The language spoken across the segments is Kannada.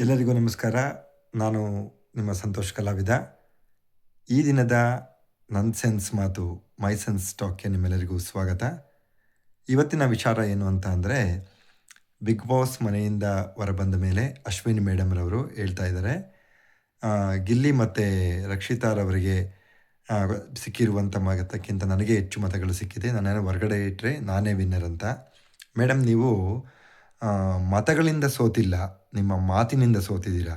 ಎಲ್ಲರಿಗೂ ನಮಸ್ಕಾರ. ನಾನು ನಿಮ್ಮ ಸಂತೋಷ್ ಕಲಾವಿದ. ಈ ದಿನದ ನನ್ನ ಸೆನ್ಸ್ ಮಾತು ಮೈ ಸೆನ್ಸ್ ಟಾಕ್ಗೆ ನಿಮ್ಮೆಲ್ಲರಿಗೂ ಸ್ವಾಗತ. ಇವತ್ತಿನ ವಿಚಾರ ಏನು ಅಂತ ಅಂದರೆ, ಬಿಗ್ ಬಾಸ್ ಮನೆಯಿಂದ ಹೊರಬಂದ ಮೇಲೆ ಅಶ್ವಿನಿ ಮೇಡಮ್ರವರು ಹೇಳ್ತಾ ಇದ್ದಾರೆ, ಗಿಲ್ಲಿ ಮತ್ತು ರಕ್ಷಿತಾರವರಿಗೆ ಸಿಕ್ಕಿರುವಂಥ ಮತಕ್ಕಿಂತ ನನಗೆ ಹೆಚ್ಚು ಮತಗಳು ಸಿಕ್ಕಿದೆ, ನನ್ನನ್ನು ಹೊರಗಡೆ ಇಟ್ಟರೆ ನಾನೇ ವಿನ್ನರ್ ಅಂತ. ಮೇಡಮ್, ನೀವು ಮತಗಳಿಂದ ಸೋತಿಲ್ಲ, ನಿಮ್ಮ ಮಾತಿನಿಂದ ಸೋತಿದ್ದೀರಾ.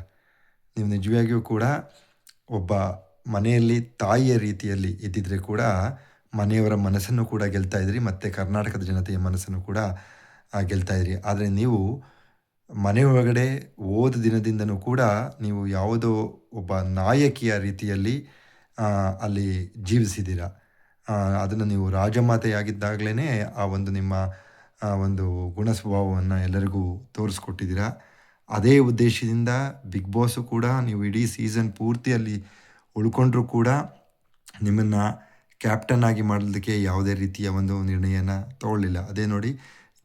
ನೀವು ನಿಜವಾಗಿಯೂ ಕೂಡ ಒಬ್ಬ ಮನೆಯಲ್ಲಿ ತಾಯಿಯ ರೀತಿಯಲ್ಲಿ ಇದ್ದಿದ್ರೆ ಕೂಡ ಮನೆಯವರ ಮನಸ್ಸನ್ನು ಕೂಡ ಗೆಲ್ತಾ ಇದ್ರಿ, ಮತ್ತು ಕರ್ನಾಟಕದ ಜನತೆಯ ಮನಸ್ಸನ್ನು ಕೂಡ ಗೆಲ್ತಾ ಇದ್ರಿ. ಆದರೆ ನೀವು ಮನೆಯೊಳಗಡೆ ಹೋದ ದಿನದಿಂದನೂ ಕೂಡ ನೀವು ಯಾವುದೋ ಒಬ್ಬ ನಾಯಕಿಯ ರೀತಿಯಲ್ಲಿ ಅಲ್ಲಿ ಜೀವಿಸಿದ್ದೀರ. ಅದನ್ನು ನೀವು ರಾಜಮಾತೆಯಾಗಿದ್ದಾಗಲೇ ಆ ಒಂದು ನಿಮ್ಮ ಒಂದು ಗುಣ ಸ್ವಭಾವವನ್ನು ಎಲ್ಲರಿಗೂ ತೋರಿಸ್ಕೊಟ್ಟಿದ್ದೀರಾ. ಅದೇ ಉದ್ದೇಶದಿಂದ ಬಿಗ್ ಬಾಸು ಕೂಡ ನೀವು ಇಡೀ ಸೀಸನ್ ಪೂರ್ತಿಯಲ್ಲಿ ಉಳ್ಕೊಂಡ್ರೂ ಕೂಡ ನಿಮ್ಮನ್ನು ಕ್ಯಾಪ್ಟನ್ ಆಗಿ ಮಾಡೋದಕ್ಕೆ ಯಾವುದೇ ರೀತಿಯ ಒಂದು ನಿರ್ಣಯನ ತಗೊಳ್ಳಿಲ್ಲ. ಅದೇ ನೋಡಿ,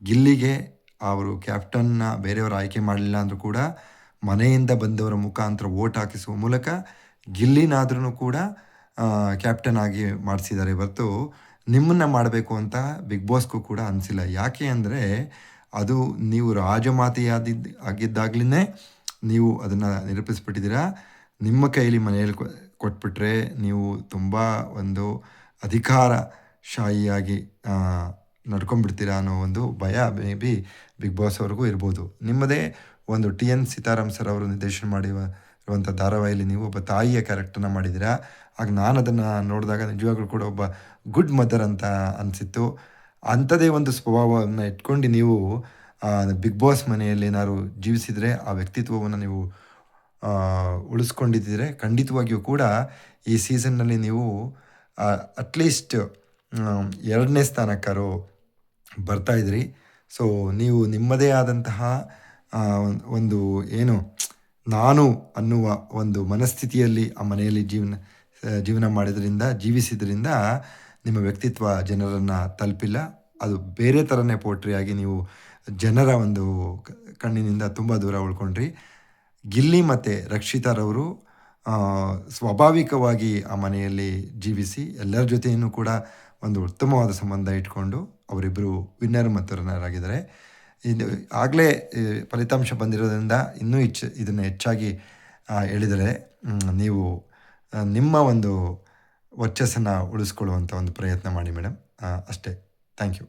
ಗಿಲ್ಲಿಗೆ ಅವರು ಕ್ಯಾಪ್ಟನ್ನ ಬೇರೆಯವರು ಆಯ್ಕೆ ಮಾಡಲಿಲ್ಲ ಅಂದರೂ ಕೂಡ ಮನೆಯಿಂದ ಬಂದವರ ಮುಖಾಂತರ ವೋಟ್ ಹಾಕಿಸುವ ಮೂಲಕ ಗಿಲ್ಲಿನಾದ್ರೂ ಕೂಡ ಕ್ಯಾಪ್ಟನ್ ಆಗಿ ಮಾಡಿಸಿದ್ದಾರೆ ಹೊರತು ನಿಮ್ಮನ್ನು ಮಾಡಬೇಕು ಅಂತ ಬಿಗ್ ಬಾಸ್ಗೂ ಕೂಡ ಅನಿಸಿಲ್ಲ. ಯಾಕೆ ಅಂದರೆ ಅದು ನೀವು ಆಗಿದ್ದಾಗಲೇ ನೀವು ಅದನ್ನು ನಿರೂಪಿಸ್ಬಿಟ್ಟಿದ್ದೀರಾ. ನಿಮ್ಮ ಕೈಲಿ ಮನೆಯಲ್ಲಿ ಕೊಟ್ಬಿಟ್ರೆ ನೀವು ತುಂಬ ಒಂದು ಅಧಿಕಾರಶಾಹಿಯಾಗಿ ನಡ್ಕೊಂಡ್ಬಿಡ್ತೀರಾ ಅನ್ನೋ ಒಂದು ಭಯ ಮೇ ಬಿ ಬಿಗ್ ಬಾಸ್ ಅವ್ರಿಗೂ ಇರ್ಬೋದು. ನಿಮ್ಮದೇ ಒಂದು TN ಸೀತಾರಾಮ್ ಸರ್ ಅವರು ನಿರ್ದೇಶನ ಮಾಡಿರುವಂಥ ಧಾರಾವಾಹಿಯಲ್ಲಿ ನೀವು ಒಬ್ಬ ತಾಯಿಯ ಕ್ಯಾರೆಕ್ಟರ್ನ ಮಾಡಿದ್ದೀರಾ. ಆಗ ನಾನು ಅದನ್ನು ನೋಡಿದಾಗ ನಿಜವಾಗ್ಲೂ ಕೂಡ ಒಬ್ಬ ಗುಡ್ ಮದರ್ ಅಂತ ಅನಿಸಿತ್ತು. ಅಂಥದ್ದೇ ಒಂದು ಸ್ವಭಾವವನ್ನು ಇಟ್ಕೊಂಡು ನೀವು ಬಿಗ್ ಬಾಸ್ ಮನೆಯಲ್ಲಿ ಏನಾದ್ರು ಜೀವಿಸಿದರೆ, ಆ ವ್ಯಕ್ತಿತ್ವವನ್ನು ನೀವು ಉಳಿಸ್ಕೊಂಡಿದ್ದರೆ ಖಂಡಿತವಾಗಿಯೂ ಕೂಡ ಈ ಸೀಸನ್ನಲ್ಲಿ ನೀವು ಅಟ್ಲೀಸ್ಟ್ 2ನೇ ಸ್ಥಾನಕ್ಕಾರು ಬರ್ತಾಯಿದ್ರಿ. ಸೊ ನೀವು ನಿಮ್ಮದೇ ಆದಂತಹ ಒಂದು ಏನು ನಾನು ಅನ್ನುವ ಒಂದು ಮನಸ್ಥಿತಿಯಲ್ಲಿ ಆ ಮನೆಯಲ್ಲಿ ಜೀವನ ಜೀವಿಸಿದ್ರಿಂದ ನಿಮ್ಮ ವ್ಯಕ್ತಿತ್ವ ಜನರನ್ನು ತಲುಪಿಲ್ಲ. ಅದು ಬೇರೆ ಥರನೇ ಪೋಟ್ರಿಯಾಗಿ ನೀವು ಜನರ ಒಂದು ಕಣ್ಣಿನಿಂದ ತುಂಬ ದೂರ ಉಳ್ಕೊಂಡ್ರಿ. ಗಿಲ್ಲಿ ಮತ್ತು ರಕ್ಷಿತಾರವರು ಸ್ವಾಭಾವಿಕವಾಗಿ ಆ ಮನೆಯಲ್ಲಿ ಜೀವಿಸಿ ಎಲ್ಲರ ಜೊತೆಯೂ ಕೂಡ ಒಂದು ಉತ್ತಮವಾದ ಸಂಬಂಧ ಇಟ್ಕೊಂಡು ಅವರಿಬ್ಬರು ವಿನ್ನರ್ ಮತ್ತು ರನ್ನರ್ ಆಗಿದ್ದಾರೆ. ಇದು ಆಗಲೇ ಫಲಿತಾಂಶ ಬಂದಿರೋದ್ರಿಂದ ಇನ್ನೂ ಇದನ್ನು ಹೆಚ್ಚಾಗಿ ಹೇಳಿದರೆ ನೀವು ನಿಮ್ಮ ಒಂದು ವರ್ಚಸ್ಸನ್ನು ಉಳಿಸ್ಕೊಳ್ಳುವಂಥ ಒಂದು ಪ್ರಯತ್ನ ಮಾಡಿ ಮೇಡಮ್. ಅಷ್ಟೇ. Thank you.